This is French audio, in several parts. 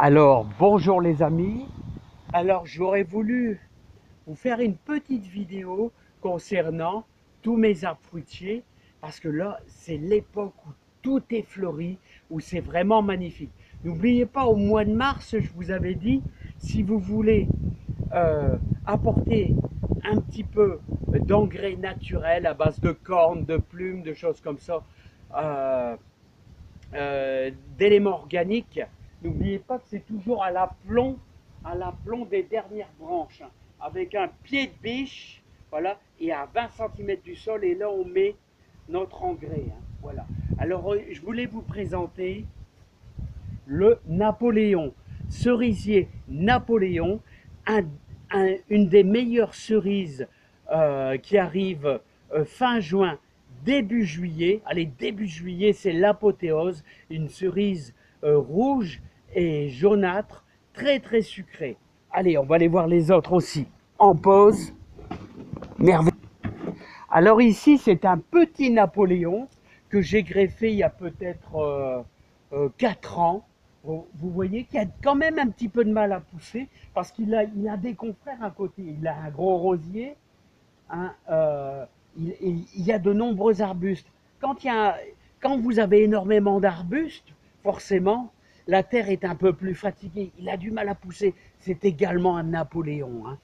Alors, bonjour les amis. Alors, j'aurais voulu vous faire une petite vidéo concernant tous mes arbres fruitiers parce que là, c'est l'époque où tout est fleuri, où c'est vraiment magnifique. N'oubliez pas, au mois de mars, je vous avais dit, si vous voulez apporter un petit peu d'engrais naturel à base de cornes, de plumes, de choses comme ça, euh, d'éléments organiques, n'oubliez pas que c'est toujours à l'aplomb des dernières branches, hein, avec un pied de biche, voilà, et à 20 cm du sol, et là on met notre engrais, hein, voilà. Alors je voulais vous présenter le Napoléon, cerisier Napoléon, une des meilleures cerises qui arrive fin juin, début juillet. Allez, début juillet, c'est l'apothéose, une cerise rouge et jaunâtre, très très sucrée. Allez, on va aller voir les autres aussi. En pause, merveilleux. Alors ici, c'est un petit Napoléon que j'ai greffé il y a peut-être 4 ans. Vous voyez qu'il y a quand même un petit peu de mal à pousser parce il a des confrères à côté. Il a un gros rosier, hein, il y a de nombreux arbustes. Quand vous avez énormément d'arbustes, forcément, la terre est un peu plus fatiguée. Il a du mal à pousser. C'est également un Napoléon, hein.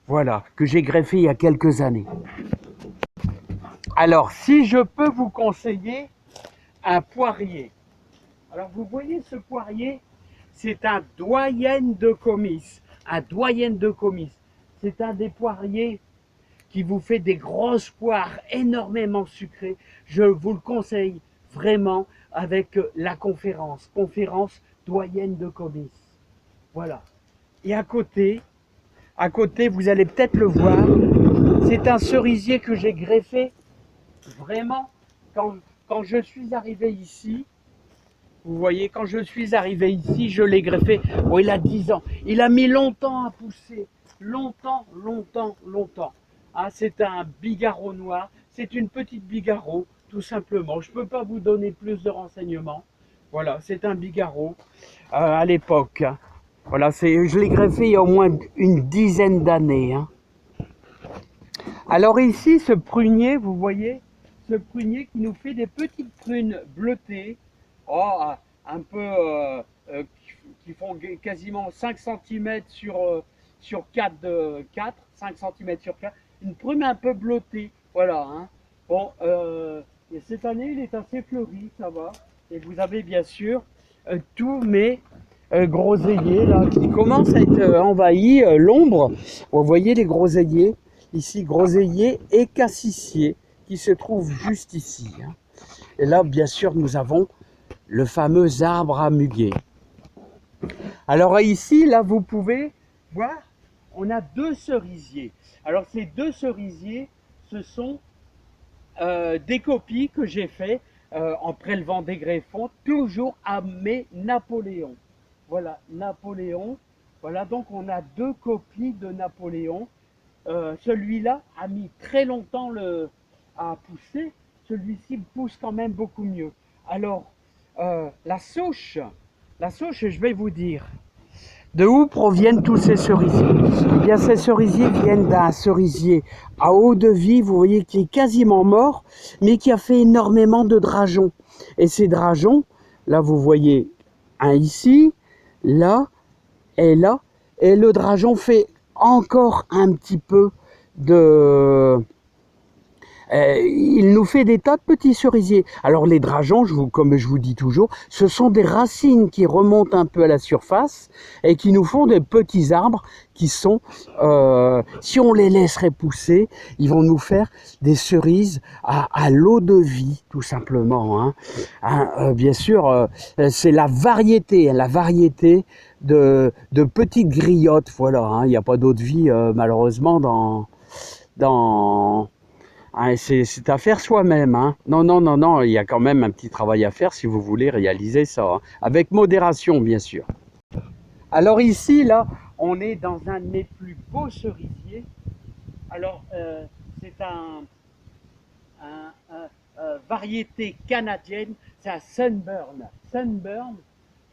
Voilà, que j'ai greffé il y a quelques années. Alors, si je peux vous conseiller un poirier. Alors, vous voyez ce poirier, c'est un doyen de comice. Un doyen de comice. C'est un des poiriers qui vous fait des grosses poires énormément sucrées. Je vous le conseille vraiment avec la conférence doyenne de comice. Voilà. Et à côté, vous allez peut-être le voir, c'est un cerisier que j'ai greffé vraiment quand je suis arrivé ici. Vous voyez, quand je suis arrivé ici, je l'ai greffé. Oh, il a 10 ans. Il a mis longtemps à pousser. Longtemps, longtemps, longtemps. Ah, c'est un bigarreau noir. C'est une petite bigarreau, tout simplement. Je ne peux pas vous donner plus de renseignements. Voilà, c'est un bigarreau à l'époque. Voilà, je l'ai greffé il y a au moins une dizaine d'années, hein. Alors ici, ce prunier, vous voyez, ce prunier qui nous fait des petites prunes bleutées, oh, un peu qui font quasiment 5 cm sur 4 de 4, 5 cm sur 4, une prune un peu bleutée, voilà, hein. Bon, et cette année, il est assez fleuri, ça va. Et vous avez bien sûr tous mes groseilliers là qui commencent à être envahis, l'ombre. Vous voyez les groseilliers ici, groseilliers et cassissiers qui se trouvent juste ici, hein. Et là, bien sûr, nous avons le fameux arbre à muguet. Alors ici, là, vous pouvez voir, on a 2 cerisiers. Alors ces 2 cerisiers, ce sont des copies que j'ai fait en prélevant des greffons, toujours à mes Napoléons. Voilà, Napoléon. Voilà, donc on a 2 copies de Napoléon. Celui-là a mis très longtemps à pousser. Celui-ci pousse quand même beaucoup mieux. Alors, la souche, je vais vous dire. De où proviennent tous ces cerisiers? Eh bien, ces cerisiers viennent d'un cerisier à eau de vie, vous voyez, qui est quasiment mort, mais qui a fait énormément de drageons. Et ces drageons, là, vous voyez un ici, là, et là, et le drageon fait encore un petit peu de... il nous fait des tas de petits cerisiers. Alors les drageons, comme je vous dis toujours, ce sont des racines qui remontent un peu à la surface et qui nous font des petits arbres qui sont, si on les laisserait pousser, ils vont nous faire des cerises à l'eau de vie, tout simplement, hein. Bien sûr, c'est la variété de petites griottes, voilà, hein. Il n'y a pas d'eau de vie, malheureusement, dans c'est à faire soi-même, hein. Non, non, non, non, il y a quand même un petit travail à faire si vous voulez réaliser ça, hein. Avec modération, bien sûr. Alors ici, là, on est dans un de mes plus beaux cerisiers. Alors, c'est variété canadienne, c'est un Sunburn. Sunburn,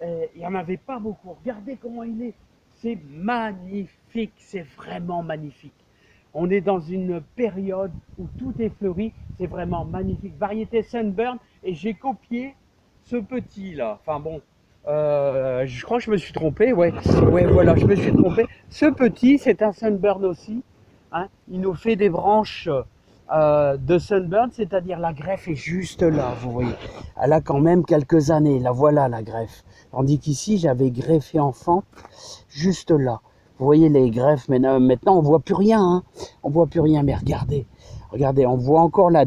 il n'y en avait pas beaucoup. Regardez comment il est. C'est magnifique, c'est vraiment magnifique. On est dans une période où tout est fleuri, c'est vraiment magnifique. Variété Sunburn, et j'ai copié ce petit là. Enfin bon, je crois que je me suis trompé, ouais. Ouais, voilà, je me suis trompé. Ce petit, c'est un Sunburn aussi. Hein. Il nous fait des branches de Sunburn, c'est-à-dire la greffe est juste là, vous voyez. Elle a quand même quelques années, là voilà la greffe. Tandis qu'ici, j'avais greffé enfant juste là. Vous voyez les greffes, mais maintenant on voit plus rien, hein. On voit plus rien, mais regardez, regardez, on voit encore la,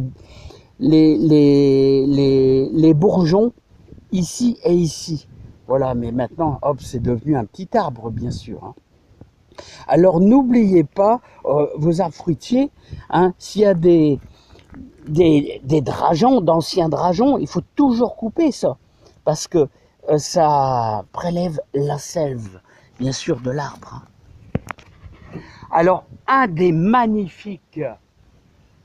les bourgeons ici et ici. Voilà, mais maintenant, hop, c'est devenu un petit arbre, bien sûr. Hein. Alors n'oubliez pas, vos arbres fruitiers, hein, s'il y a des drageons, d'anciens drageons, il faut toujours couper ça, parce que ça prélève la sève, bien sûr, de l'arbre. Hein. Alors, un des magnifiques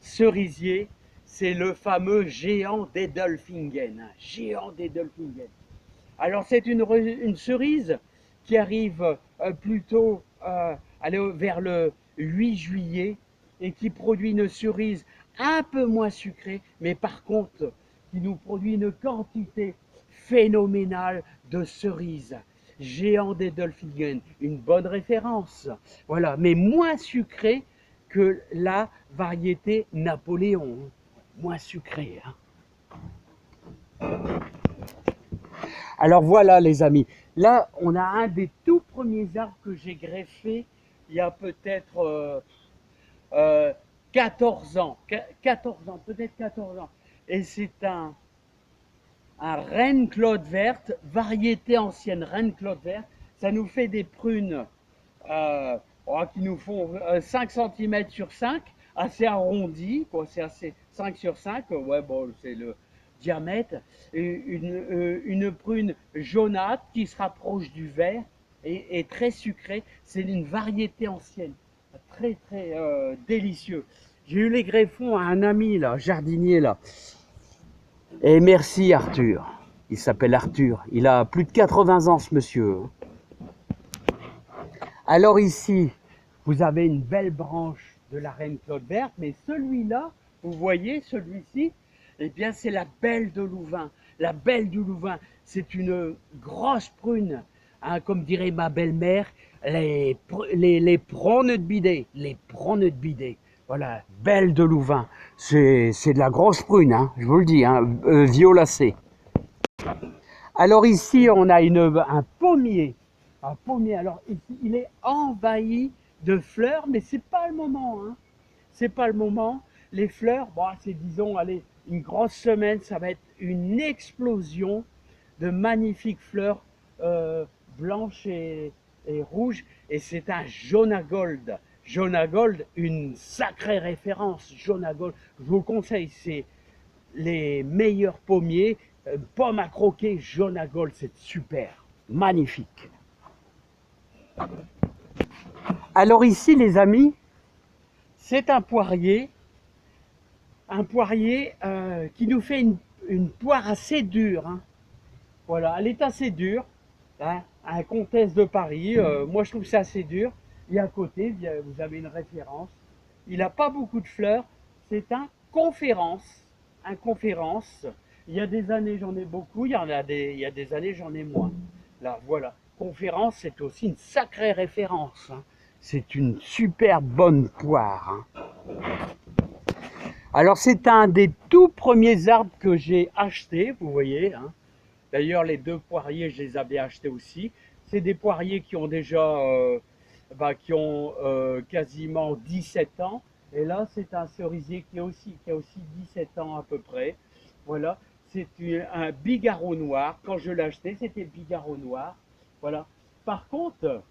cerisiers, c'est le fameux géant d'Edelfingen. Géant d'Edelfingen. Alors, c'est une cerise qui arrive plutôt vers le 8 juillet et qui produit une cerise un peu moins sucrée, mais par contre, qui nous produit une quantité phénoménale de cerises. Géant d'Edelfingen, une bonne référence. Voilà, mais moins sucré que la variété Napoléon. Moins sucré. Hein. Alors voilà les amis, là on a un des tout premiers arbres que j'ai greffé il y a peut-être 14 ans, 14 ans, peut-être 14 ans. Et c'est un reine Claude verte, variété ancienne reine Claude verte. Ça nous fait des prunes qui nous font 5 cm sur 5, assez arrondies, quoi, c'est assez 5 sur 5, ouais, bon, c'est le diamètre. Une prune jaunâtre qui se rapproche du vert et très sucrée. C'est une variété ancienne, très très délicieux. J'ai eu les greffons à un ami là, jardinier là. Et merci Arthur. Il s'appelle Arthur. Il a plus de 80 ans ce monsieur. Alors ici, vous avez une belle branche de la reine Claude verte, mais celui-là, vous voyez, celui-ci, eh bien c'est la belle de Louvain. La belle du Louvain, c'est une grosse prune, hein, comme dirait ma belle-mère, les prônes de bidet. Les prônes de bidet. Voilà, belle de Louvain. C'est de la grosse prune, hein, je vous le dis, hein, violacée. Alors ici, on a un pommier. Un pommier. Alors ici, il est envahi de fleurs, mais c'est pas le moment. Hein. C'est pas le moment. Les fleurs, bon, c'est disons, allez, une grosse semaine, ça va être une explosion de magnifiques fleurs blanches et rouges. Et c'est un Jonagold. Jonagold, une sacrée référence. Jonagold, je vous conseille, c'est les meilleurs pommiers. Pomme à croquer, Jonagold, c'est super, magnifique. Alors ici, les amis, c'est un poirier qui nous fait une poire assez dure. Hein. Voilà, elle est assez dure. Hein, un Comtesse de Paris, moi je trouve ça assez dur. Et à côté, vous avez une référence. Il n'a pas beaucoup de fleurs. C'est un conférence. Un conférence. Il y a des années, j'en ai beaucoup. Il y a des années, j'en ai moins. Là, voilà. Conférence, c'est aussi une sacrée référence. Hein. C'est une super bonne poire. Hein. Alors, c'est un des tout premiers arbres que j'ai acheté, vous voyez. Hein. D'ailleurs, les deux poiriers, je les avais achetés aussi. C'est des poiriers qui ont déjà quasiment 17 ans. Et là, c'est un cerisier qui a aussi 17 ans à peu près. Voilà, c'est un bigarreau noir. Quand je l'ai acheté, c'était le bigarreau noir. Voilà. Par contre,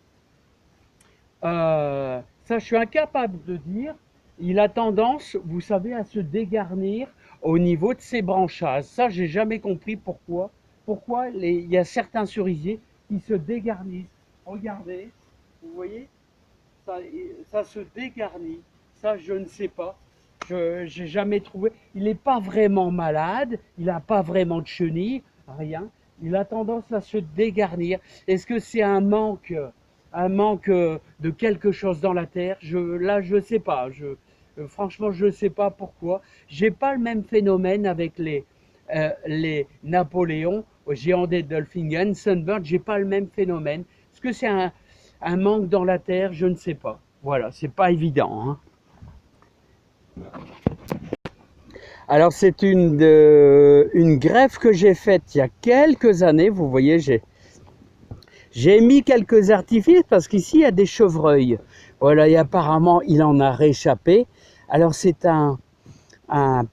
ça, je suis incapable de dire. Il a tendance, vous savez, à se dégarnir au niveau de ses branchages. Ça, j'ai jamais compris pourquoi. Pourquoi il y a certains cerisiers qui se dégarnissent. Regardez, vous voyez, ça se dégarnit. Ça, je ne sais pas. Je n'ai jamais trouvé. Il n'est pas vraiment malade. Il n'a pas vraiment de chenilles. Rien. il a tendance à se dégarnir. Est-ce que c'est un manque de quelque chose dans la terre? Là, je sais pas. Franchement, je sais pas pourquoi. J'ai pas le même phénomène avec les Napoléons, géants des Dolphingen, Sunbird. J'ai pas le même phénomène. Est-ce que c'est un manque dans la terre? Je ne sais pas. Voilà, c'est pas évident, hein. Alors c'est une greffe que j'ai faite il y a quelques années. Vous voyez, j'ai mis quelques artifices parce qu'ici il y a des chevreuils. Voilà, et apparemment il en a réchappé. Alors c'est un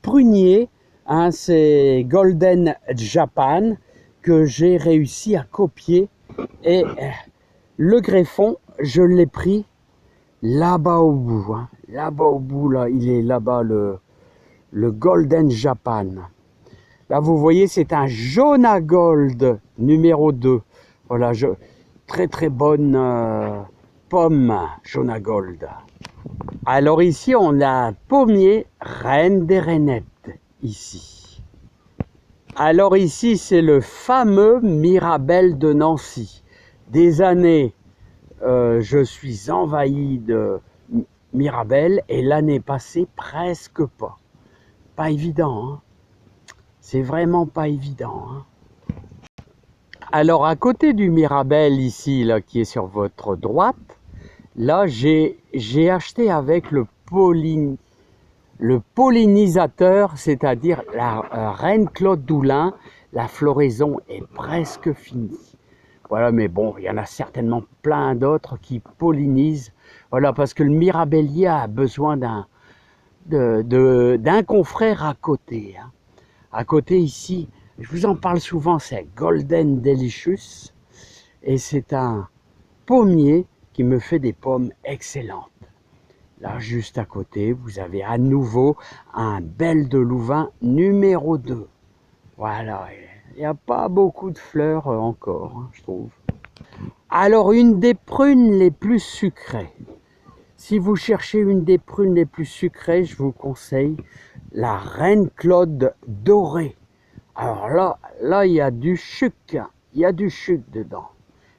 prunier, hein, c'est Golden Japan que j'ai réussi à copier. Et le greffon, je l'ai pris là-bas au bout. Hein. Là-bas au bout, là, il est là-bas le Golden Japan. Là, vous voyez, c'est un Jonah Gold numéro 2. Voilà, très très bonne pomme Jonah Gold. Alors ici, on a un pommier Reine des Rainettes, ici. Alors ici, c'est le fameux Mirabelle de Nancy. Des années, je suis envahi de Mirabelle et l'année passée, presque pas. Pas évident, hein. C'est vraiment pas évident, hein. Alors à côté du Mirabelle ici, là, qui est sur votre droite, là j'ai acheté avec le pollinisateur, c'est-à-dire la reine Claude Doulin. La floraison est presque finie. Voilà, mais bon, il y en a certainement plein d'autres qui pollinisent. Voilà, parce que le mirabellier a besoin d'un confrère à côté, hein. À côté ici, je vous en parle souvent, c'est Golden Delicious. Et c'est un pommier qui me fait des pommes excellentes. Là, juste à côté, vous avez à nouveau un Belle de Louvain numéro 2. Voilà, il n'y a pas beaucoup de fleurs encore, hein, je trouve. Alors, une des prunes les plus sucrées. Si vous cherchez une des prunes les plus sucrées, je vous conseille la Reine Claude dorée. Alors là, il y a du chuc, il y a du chuc dedans.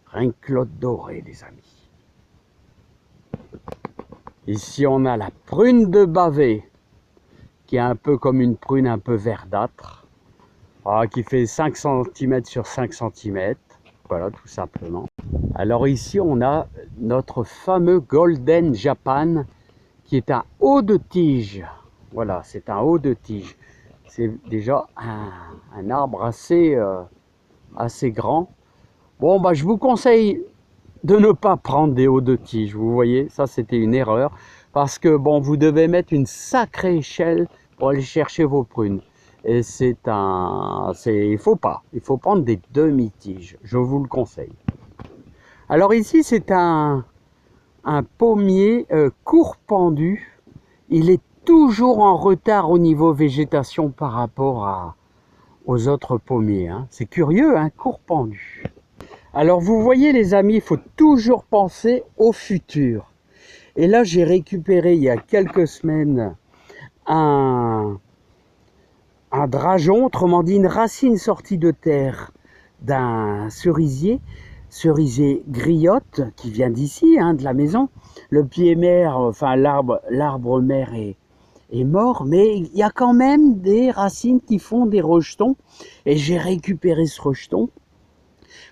Reine Claude dorée, les amis. Ici, on a la prune de Bavet, qui est un peu comme une prune un peu verdâtre, qui fait 5 cm sur 5 cm. Voilà, tout simplement. Alors ici, on a notre fameux Golden Japan, qui est un haut de tige. Voilà, c'est un haut de tige. C'est déjà un arbre assez grand. Bon, bah, je vous conseille de ne pas prendre des hauts de tige. Vous voyez, ça c'était une erreur. Parce que bon, vous devez mettre une sacrée échelle pour aller chercher vos prunes. Et il faut prendre des demi-tiges. Je vous le conseille. Alors ici, c'est un pommier court pendu. Il est toujours en retard au niveau végétation par rapport aux autres pommiers, hein. C'est curieux, hein, court pendu. Alors vous voyez les amis, il faut toujours penser au futur. Et là j'ai récupéré il y a quelques semaines un drageon, autrement dit une racine sortie de terre d'un cerisier griotte qui vient d'ici, hein, de la maison. Le pied mère, enfin l'arbre mère est mort, mais il y a quand même des racines qui font des rejetons. Et j'ai récupéré ce rejeton.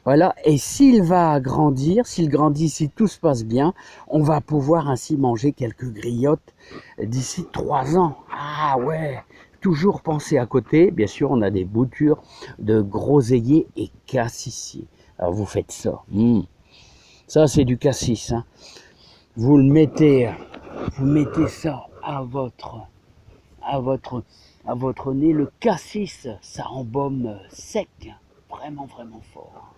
Voilà, et s'il va grandir, s'il grandit, si tout se passe bien, on va pouvoir ainsi manger quelques griottes d'ici 3 ans. Ah ouais, toujours penser à côté. Bien sûr, on a des boutures de groseilliers et cassissiers. Alors vous faites ça. Ça, c'est du cassis, hein. Vous mettez ça à votre nez. Le cassis, ça embaume sec, vraiment fort.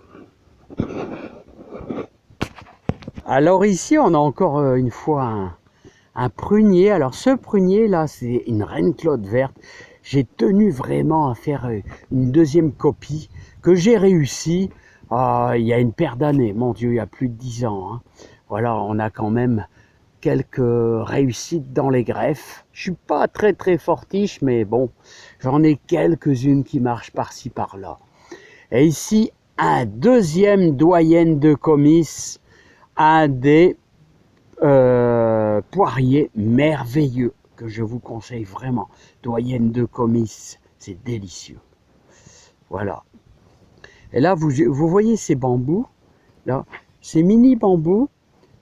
Alors ici, on a encore une fois un prunier. Alors ce prunier là, c'est une Reine Claude verte. J'ai tenu vraiment à faire une deuxième copie que j'ai réussi il y a une paire d'années. Mon Dieu, il y a plus de 10 ans, hein. Voilà, on a quand même quelques réussites dans les greffes. Je suis pas très fortiche, mais bon, j'en ai quelques-unes qui marchent par-ci par-là. Et ici, un deuxième doyen de comice, un des poiriers merveilleux que je vous conseille vraiment. Doyenne de comice, c'est délicieux. Voilà. Et là, vous voyez ces bambous, là, ces mini bambous,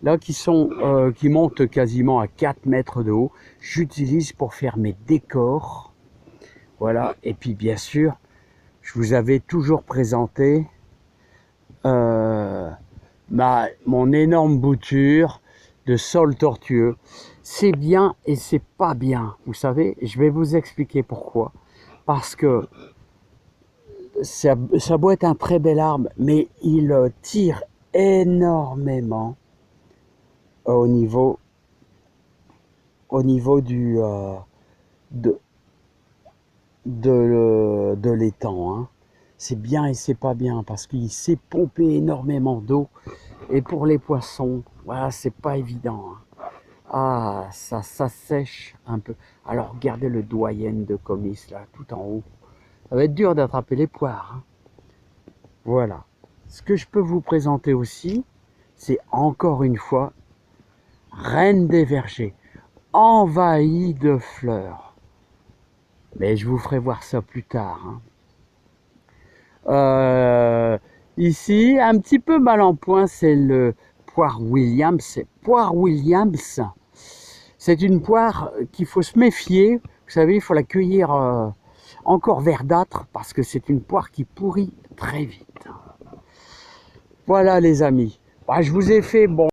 là, qui montent quasiment à 4 mètres de haut. J'utilise pour faire mes décors. Voilà. Et puis, bien sûr, je vous avais toujours présenté mon énorme bouture de sol tortueux. C'est bien et c'est pas bien. Vous savez, je vais vous expliquer pourquoi. Parce que ça doit être un très bel arbre, mais il tire énormément au niveau du de l'étang. Hein. C'est bien et c'est pas bien parce qu'il sait pomper énormément d'eau. Et pour les poissons, voilà, c'est pas évident. Hein. Ah, ça sèche un peu. Alors regardez le doyen de comice là, tout en haut. Ça va être dur d'attraper les poires. Hein. Voilà. Ce que je peux vous présenter aussi, c'est encore une fois Reine des Vergers, envahie de fleurs. Mais je vous ferai voir ça plus tard. Hein. Ici, un petit peu mal en point, c'est le poire Williams. Poire Williams, c'est une poire qu'il faut se méfier. Vous savez, il faut la cueillir encore verdâtre parce que c'est une poire qui pourrit très vite. Voilà les amis. Bah, je vous ai fait bon.